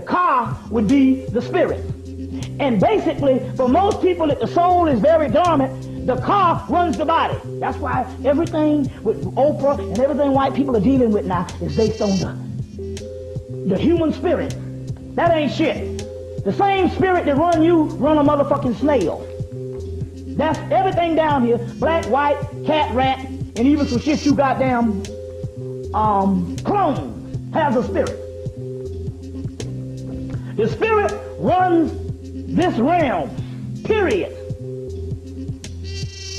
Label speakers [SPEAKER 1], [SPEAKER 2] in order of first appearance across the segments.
[SPEAKER 1] Ka would be the spirit. And basically, for most people, if the soul is very dormant, the Ka runs the body. That's why everything with Oprah and everything white people are dealing with now is based on the human spirit. That ain't shit. The same spirit that run you, run a motherfucking snail. That's everything down here. Black, white, cat, rat, and even some shit you goddamn clones has a spirit. The spirit runs this realm, period.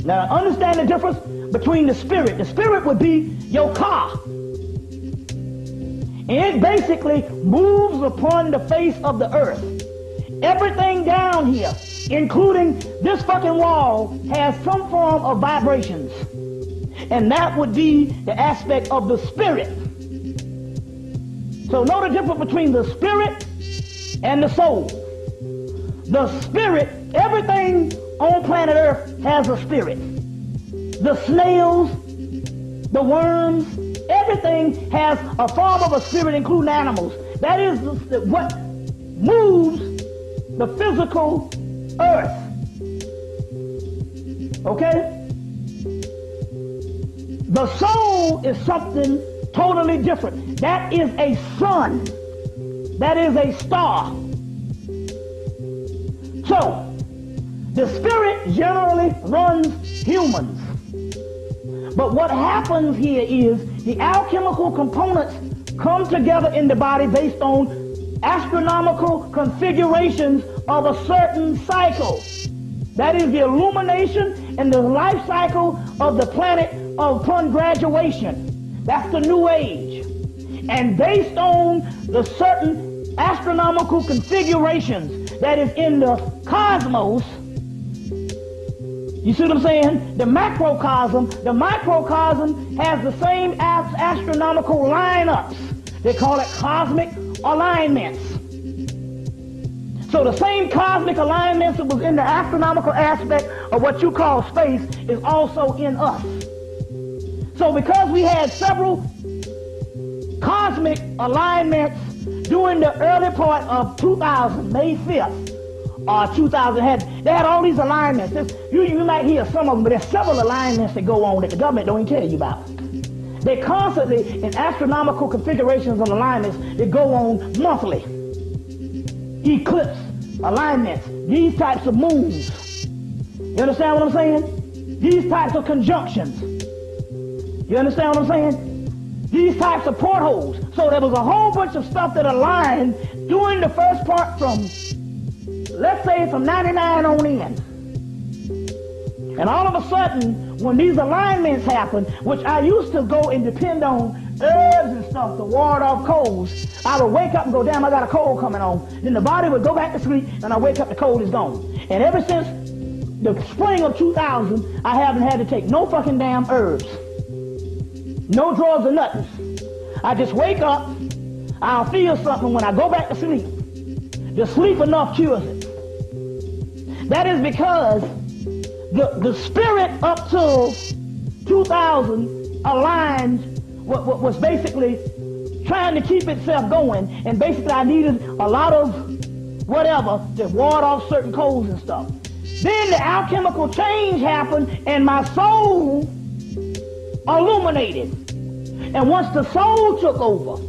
[SPEAKER 1] Now understand the difference between the spirit. The spirit would be your Ka. And it basically moves upon the face of the earth. Everything down here, including this fucking wall, has some form of vibrations. And that would be the aspect of the spirit. So know the difference between the spirit and the soul. The spirit, everything on planet Earth has a spirit. The snails, the worms, everything has a form of a spirit, including animals. That is what moves the physical earth. Okay? The soul is something totally different. That is a sun. That is a star. So, the spirit generally runs humans. But what happens here is the alchemical components come together in the body based on astronomical configurations of a certain cycle. That is the illumination and the life cycle of the planet upon graduation. That's the new age. And based on the certain astronomical configurations that is in the cosmos, you see what I'm saying? The macrocosm has the same astronomical lineups. They call it cosmic alignments. So the same cosmic alignments that was in the astronomical aspect of what you call space is also in us. So because we had several cosmic alignments during the early part of 2000, May 5th, 2000, they had all these alignments. You might hear some of them, but there's several alignments that go on that the government don't even tell you about. They constantly, in astronomical configurations and alignments, that go on monthly. Eclipse, alignments, these types of moons. You understand what I'm saying? These types of conjunctions. You understand what I'm saying? These types of portholes. So there was a whole bunch of stuff that aligned during the first part from, let's say, from 99 on in. And all of a sudden, when these alignments happen, which I used to go and depend on herbs and stuff to ward off colds, I would wake up and go, damn, I got a cold coming on. Then the body would go back to sleep, and I wake up, the cold is gone. And ever since the spring of 2000, I haven't had to take no fucking damn herbs. No drugs or nothing. I just wake up, I'll feel something when I go back to sleep. The sleep enough cures it. That is because the spirit up till 2000 aligned what was basically trying to keep itself going, and basically I needed a lot of whatever to ward off certain colds and stuff. Then the alchemical change happened and my soul illuminated. And once the soul took over,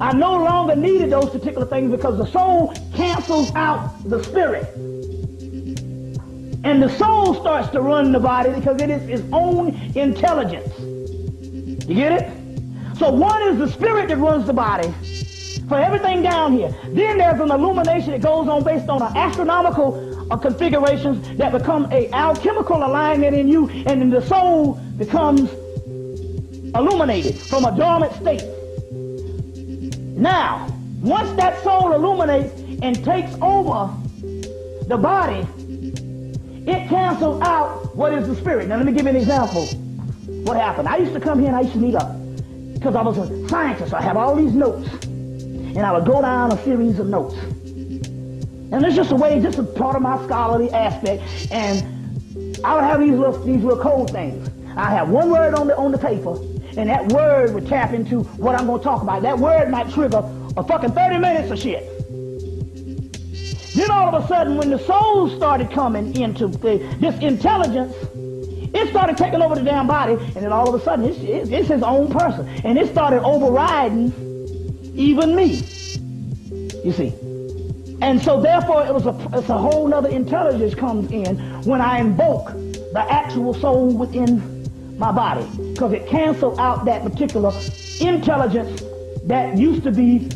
[SPEAKER 1] I no longer needed those particular things because the soul cancels out the spirit. And the soul starts to run the body because it is its own intelligence. You get it? So one is the spirit that runs the body for everything down here. Then there's an illumination that goes on based on an astronomical configurations that become a alchemical alignment in you, and then the soul becomes illuminated from a dormant state. Now, once that soul illuminates and takes over the body, it cancels out what is the spirit. Now let me give you an example. What happened? I used to come here and I used to meet up because I was a scientist. I have all these notes, and I would go down a series of notes. And it's just a way, just a part of my scholarly aspect. And I would have these little code things. I have one word on the paper, and that word would tap into what I'm going to talk about. That word might trigger A fucking 30 minutes of shit. Then all of a sudden, when the soul started coming into this intelligence, it started taking over the damn body, and then all of a sudden, it's his own person. And it started overriding even me. You see. And so therefore, it's a whole nother intelligence comes in when I invoke the actual soul within my body. Because it cancels out that particular intelligence that used to be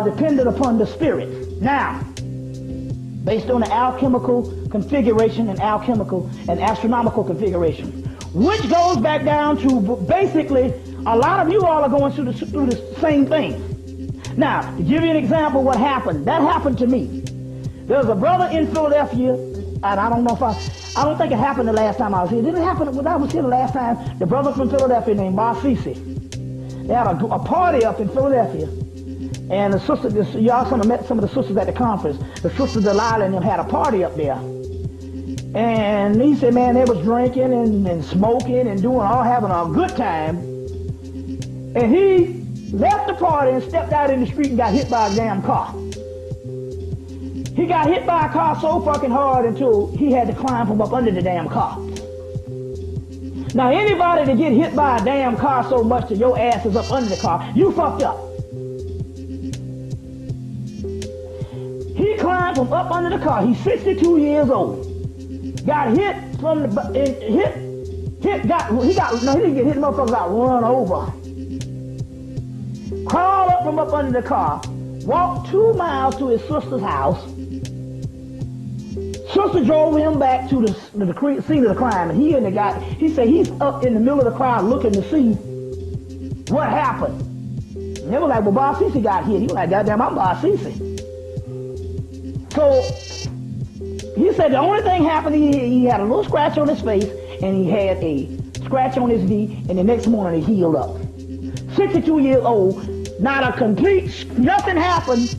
[SPEAKER 1] dependent upon the spirit. Now, based on the alchemical configuration and alchemical and astronomical configuration, which goes back down to basically a lot of you all are going through the same thing. Now, to give you an example of what happened, that happened to me. There was a brother in Philadelphia, and I don't know if I don't think it happened the last time I was here. It didn't happen when I was here the last time. The brother from Philadelphia named Bobby Hemmitt. They had a party up in Philadelphia. And the sister, y'all some of met some of the sisters at the conference. The sister Delilah and them had a party up there. And he said, man, they was drinking and smoking and having a good time. And he left the party and stepped out in the street and got hit by a damn car. He got hit by a car so fucking hard until he had to climb from up under the damn car. Now, anybody that get hit by a damn car so much that your ass is up under the car, you fucked up. He climbed from up under the car. He's 62 years old. Got hit from the he didn't get hit. Motherfucker got run over. Crawled up from up under the car. Walked 2 miles to his sister's house. Sister drove him back to the scene of the crime, and he said he's up in the middle of the crowd looking to see what happened. And they were like, well, Bobby Hemmitt got hit. He was like, goddamn, I'm Bobby Hemmitt. So he said the only thing happened, he had a little scratch on his face, and he had a scratch on his knee, and the next morning he healed up. 62 years old, not a complete, nothing happened,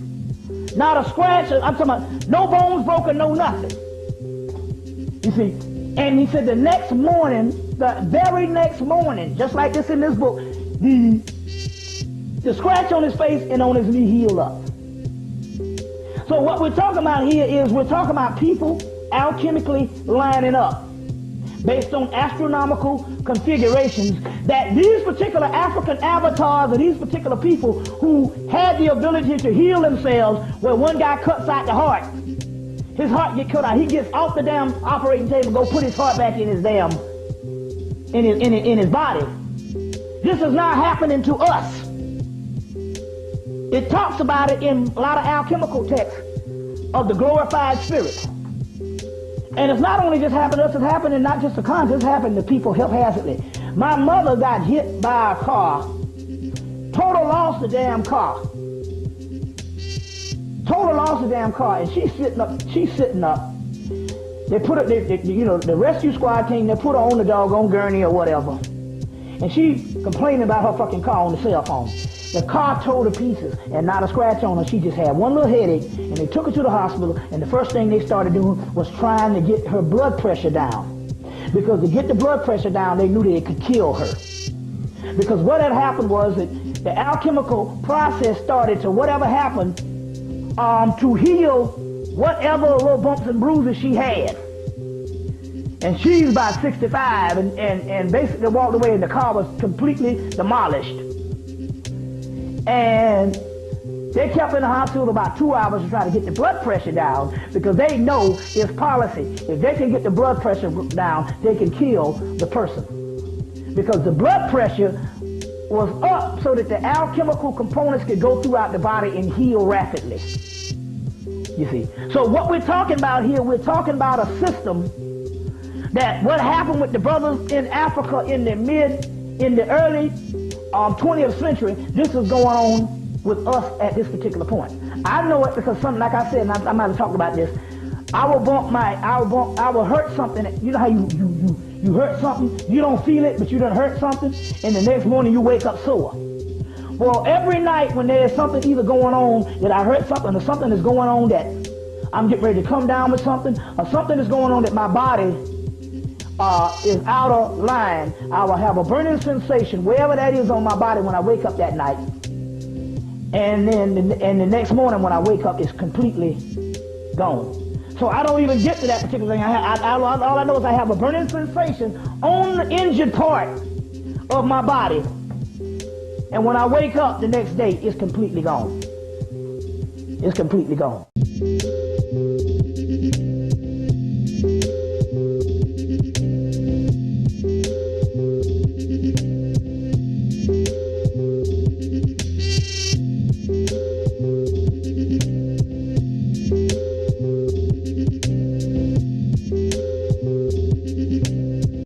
[SPEAKER 1] not a scratch, I'm talking about no bones broken, no nothing. You see, and he said the next morning, the very next morning, just like this in this book, the scratch on his face and on his knee healed up. So what we're talking about here is we're talking about people alchemically lining up based on astronomical configurations that these particular African avatars or these particular people who had the ability to heal themselves, where one guy cuts out the heart, his heart get cut out, he gets off the damn operating table, go put his heart back in his damn, in his body. This is not happening to us. It talks about it in a lot of alchemical texts of the glorified spirit. And it's not only just happened to us, it's happening not just to conscious, it's happening to people haphazardly. My mother got hit by a car, total loss the damn car. Total loss the damn car, and she's sitting up. They put her, the rescue squad came, they put her on the doggone gurney or whatever. And she complaining about her fucking car on the cell phone. The car tore to pieces and not a scratch on her. She just had one little headache, and they took her to the hospital, and the first thing they started doing was trying to get her blood pressure down. Because to get the blood pressure down, they knew that it could kill her. Because what had happened was that the alchemical process started to whatever happened to heal whatever little bumps and bruises she had. And she's about 65 and basically walked away, and the car was completely demolished. And they kept her in the hospital about 2 hours to try to get the blood pressure down, because they know it's policy. If they can get the blood pressure down, they can kill the person. Because the blood pressure was up so that the alchemical components could go throughout the body and heal rapidly. You see. So what we're talking about here, we're talking about a system that what happened with the brothers in Africa in the early 20th century, this is going on with us at this particular point. I know it because something, like I said, and I might have talked about this, I will hurt something. You know how you hurt something, you don't feel it, but you done hurt something, and the next morning you wake up sore. Well, every night when there's something either going on that I hurt something, or something is going on that I'm getting ready to come down with something, or something is going on that my body is out of line, I will have a burning sensation wherever that is on my body when I wake up that night. And then the next morning when I wake up, it's completely gone. So I don't even get to that particular thing. All I know is I have a burning sensation on the injured part of my body. And when I wake up the next day, it's completely gone. It's completely gone.